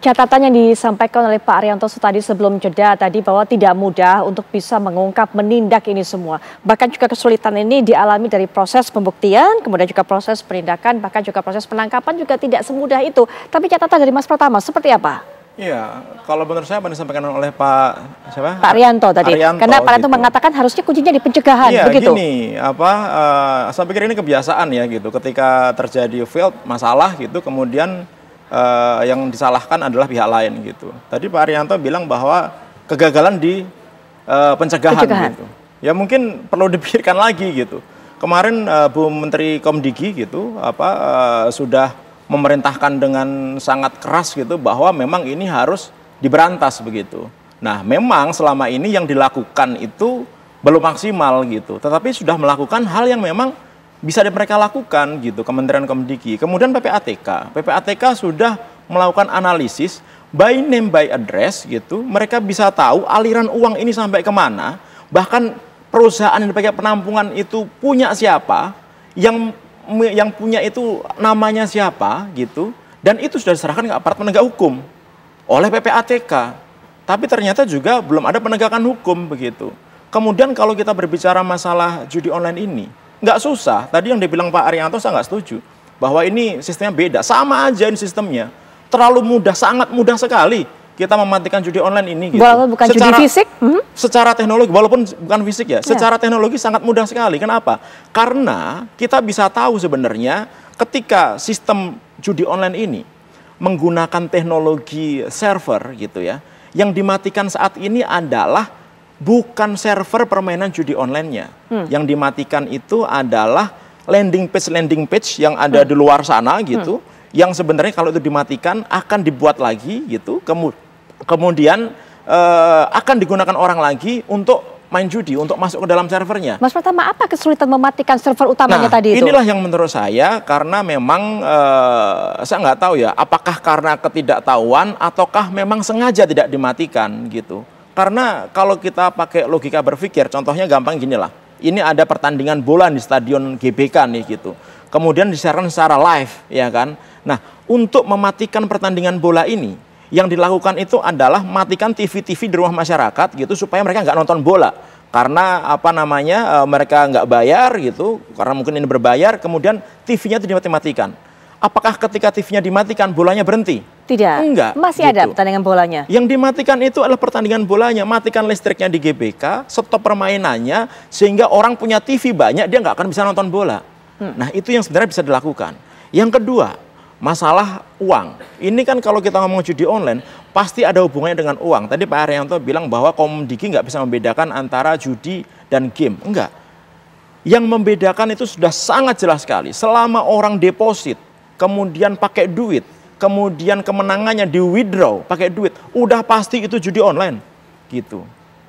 Catatan yang disampaikan oleh Pak Arianto tadi sebelum jeda tadi bahwa tidak mudah untuk bisa mengungkap, menindak ini semua. Bahkan juga kesulitan ini dialami dari proses pembuktian, kemudian juga proses penindakan, bahkan juga proses penangkapan juga tidak semudah itu. Tapi catatan dari Mas Pratama seperti apa? Iya, kalau menurut saya apa yang disampaikan oleh Pak Arianto tadi. Karena Pak Arianto gitu mengatakan harusnya kuncinya di pencegahan, iya, begitu. Gini, saya pikir ini kebiasaan ya gitu. Ketika terjadi failed masalah gitu, kemudian yang disalahkan adalah pihak lain gitu. Tadi Pak Arianto bilang bahwa kegagalan di pencegahan gitu. Ya mungkin perlu dipikirkan lagi gitu. Kemarin Bu Menteri Komdigi gitu sudah memerintahkan dengan sangat keras gitu bahwa memang ini harus diberantas begitu. Nah, memang selama ini yang dilakukan itu belum maksimal gitu. Tetapi sudah melakukan hal yang memang bisa mereka lakukan gitu, Kementerian Komdigi. Kemudian PPATK sudah melakukan analisis by name by address gitu. Mereka bisa tahu aliran uang ini sampai kemana. Bahkan perusahaan yang dipakai penampungan itu punya siapa, yang punya itu namanya siapa gitu. Dan itu sudah diserahkan ke aparat penegak hukum oleh PPATK. Tapi ternyata juga belum ada penegakan hukum begitu. Kemudian kalau kita berbicara masalah judi online ini, nggak susah. Tadi yang dibilang Pak Arianto saya nggak setuju. Bahwa ini sistemnya beda. Sama aja ini sistemnya. Terlalu mudah, sangat mudah sekali kita mematikan judi online ini. Gitu. Walaupun bukan judi fisik? Secara teknologi, walaupun bukan fisik ya. Secara teknologi sangat mudah sekali. Kenapa? Karena kita bisa tahu sebenarnya ketika sistem judi online ini menggunakan teknologi server gitu ya. Yang dimatikan saat ini adalah bukan server permainan judi online-nya. Yang dimatikan itu adalah landing page yang ada di luar sana gitu. Yang sebenarnya kalau itu dimatikan akan dibuat lagi gitu. Kemudian akan digunakan orang lagi untuk main judi, untuk masuk ke dalam servernya. Mas Pratama, apa kesulitan mematikan server utamanya tadi itu? Inilah yang menurut saya karena memang saya nggak tahu ya, apakah karena ketidaktahuan ataukah memang sengaja tidak dimatikan gitu. Karena kalau kita pakai logika berpikir, contohnya gampang gini lah. Ini ada pertandingan bola di stadion GBK nih gitu. Kemudian disiarkan secara live, ya kan. Nah, untuk mematikan pertandingan bola ini, yang dilakukan itu adalah matikan TV-TV di rumah masyarakat gitu supaya mereka nggak nonton bola. Karena mereka nggak bayar gitu, karena mungkin ini berbayar, kemudian TV-nya itu dimatikan. Apakah ketika TV-nya dimatikan bolanya berhenti? Tidak. Enggak. Masih ada pertandingan bolanya. Yang dimatikan itu adalah pertandingan bolanya. Matikan listriknya di GBK, stop permainannya, sehingga orang punya TV banyak, dia nggak akan bisa nonton bola. Nah, itu yang sebenarnya bisa dilakukan. Yang kedua, masalah uang. Ini kan kalau kita ngomong judi online, pasti ada hubungannya dengan uang. Tadi Pak Arianto bilang bahwa Komdigi nggak bisa membedakan antara judi dan game. Enggak. Yang membedakan itu sudah sangat jelas sekali. Selama orang deposit, kemudian pakai duit, kemudian kemenangannya di withdraw pakai duit, udah pasti itu judi online gitu.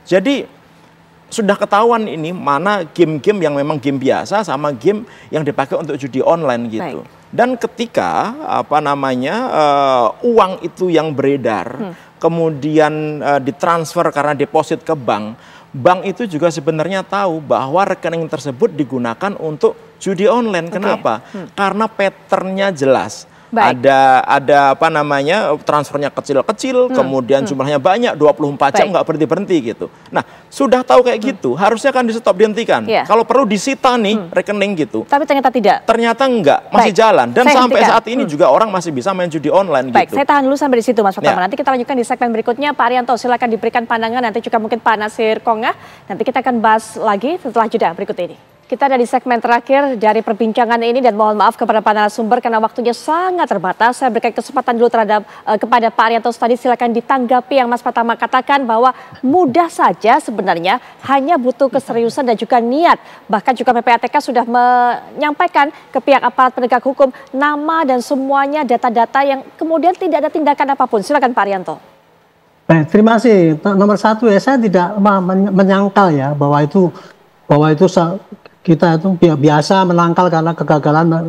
Jadi sudah ketahuan ini mana game-game yang memang game biasa sama game yang dipakai untuk judi online gitu. Dan ketika uang itu yang beredar, kemudian ditransfer karena deposit ke bank, bank itu juga sebenarnya tahu bahwa rekening tersebut digunakan untuk judi online. Kenapa? Karena patternnya jelas. Ada transfernya kecil-kecil, kemudian jumlahnya banyak, 24 jam nggak berhenti-berhenti gitu. Nah, sudah tahu kayak gitu, harusnya kan di stop, dihentikan. Kalau perlu disita nih rekening gitu. Tapi ternyata tidak. Ternyata enggak, masih jalan. Dan sampai saat ini juga orang masih bisa main judi online gitu. Saya tahan dulu sampai di situ Mas Pratama. Nanti kita lanjutkan di segmen berikutnya. Pak Arianto silakan diberikan pandangan, nanti juga mungkin Pak Nasir Konga. Nanti kita akan bahas lagi setelah jeda berikut ini. Kita ada di segmen terakhir dari perbincangan ini dan mohon maaf kepada para narasumber karena waktunya sangat terbatas. Saya berikan kesempatan dulu kepada Pak Arianto tadi, silakan ditanggapi yang Mas Pratama katakan bahwa mudah saja sebenarnya, hanya butuh keseriusan dan juga niat. Bahkan juga PPATK sudah menyampaikan ke pihak aparat penegak hukum nama dan semuanya data-data yang kemudian tidak ada tindakan apapun. Silakan Pak Arianto. Baik, terima kasih. Nomor satu ya, saya tidak menyangkal ya bahwa itu kita itu biasa menangkal karena kegagalan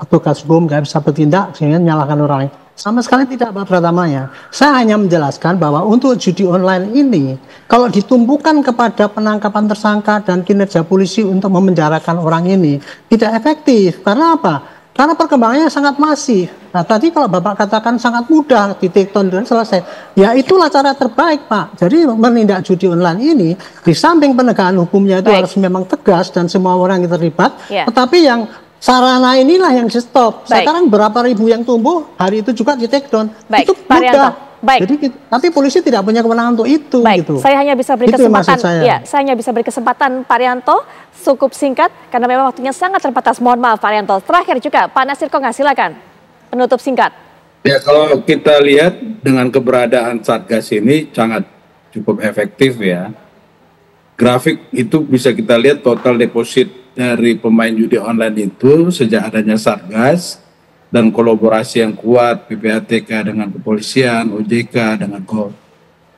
petugas hukum nggak bisa bertindak sehingga menyalahkan orang lain. Sama sekali tidak Pak Pratamanya. Saya hanya menjelaskan bahwa untuk judi online ini kalau ditumpukan kepada penangkapan tersangka dan kinerja polisi untuk memenjarakan orang ini tidak efektif. Karena apa? Karena perkembangannya sangat masif. Nah, tadi kalau Bapak katakan sangat mudah di take down dan selesai, ya itulah cara terbaik, Pak. Jadi menindak judi online ini, di samping penegakan hukumnya itu harus memang tegas dan semua orang yang terlibat, tetapi yang sarana inilah yang di stop. Sekarang berapa ribu yang tumbuh, hari itu juga di take down. Itu mudah. Jadi nanti polisi tidak punya kewenangan untuk itu. Gitu. Saya hanya bisa beri kesempatan. Ya, saya hanya bisa beri kesempatan Pak Rianto cukup singkat karena memang waktunya sangat terbatas. Mohon maaf Pak Rianto. Terakhir juga Pak Nasir Konga, silakan penutup singkat. Ya, kalau kita lihat dengan keberadaan Satgas ini sangat cukup efektif ya. Grafik itu bisa kita lihat total deposit dari pemain judi online itu sejak adanya Satgas dan kolaborasi yang kuat PPATK dengan kepolisian, OJK dengan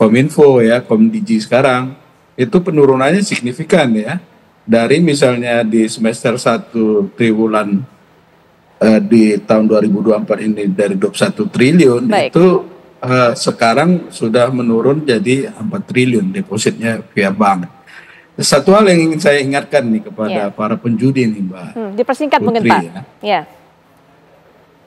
Kominfo ya, Komdigi sekarang, itu penurunannya signifikan ya. Dari misalnya di semester 1 triwulan di tahun 2024 ini dari 21 triliun itu sekarang sudah menurun jadi 4 triliun depositnya via bank. Satu hal yang ingin saya ingatkan nih kepada para penjudi nih Mbak. Dipersingkat Putri, mungkin Pak. Ya.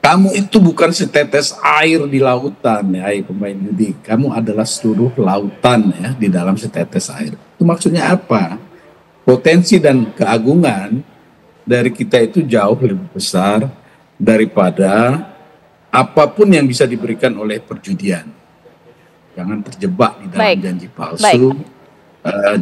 Kamu itu bukan setetes air di lautan ya, pemain judi. Kamu adalah seluruh lautan ya di dalam setetes air. Itu maksudnya apa? Potensi dan keagungan dari kita itu jauh lebih besar daripada apapun yang bisa diberikan oleh perjudian. Jangan terjebak di dalam janji palsu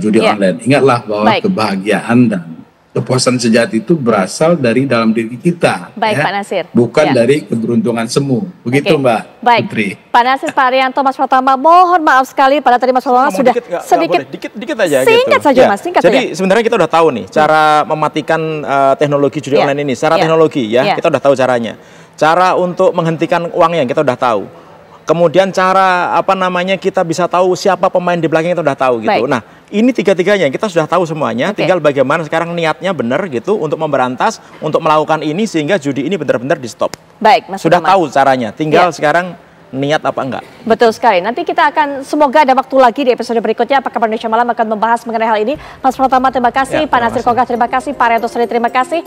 judi online. Ingatlah bahwa kebahagiaan dan kepuasan sejati itu berasal dari dalam diri kita. Baik, Pak Nasir. Bukan dari keberuntungan semu. Begitu Mbak Putri. Pak Nasir, Pak Rianto, Mas Pratama, mohon maaf sekali pada tadi Mas Pratama sudah sedikit aja singkat gitu. Saja, Mas, singkat jadi saja. Sebenarnya kita udah tahu nih cara mematikan teknologi judi online ini. Secara teknologi ya, kita udah tahu caranya. Cara untuk menghentikan uangnya kita udah tahu. Kemudian cara kita bisa tahu siapa pemain di belakang kita udah tahu gitu. Nah, ini tiga-tiganya kita sudah tahu semuanya. Tinggal bagaimana sekarang niatnya benar gitu untuk memberantas, untuk melakukan ini sehingga judi ini benar-benar di stop. Baik, Mas. Sudah tahu caranya. Tinggal sekarang niat apa enggak. Betul sekali. Nanti kita akan semoga ada waktu lagi di episode berikutnya. Apakah Indonesia Malam akan membahas mengenai hal ini. Mas Pratama terima kasih, Pak Nasir Konga terima kasih, Pak Rianto terima kasih.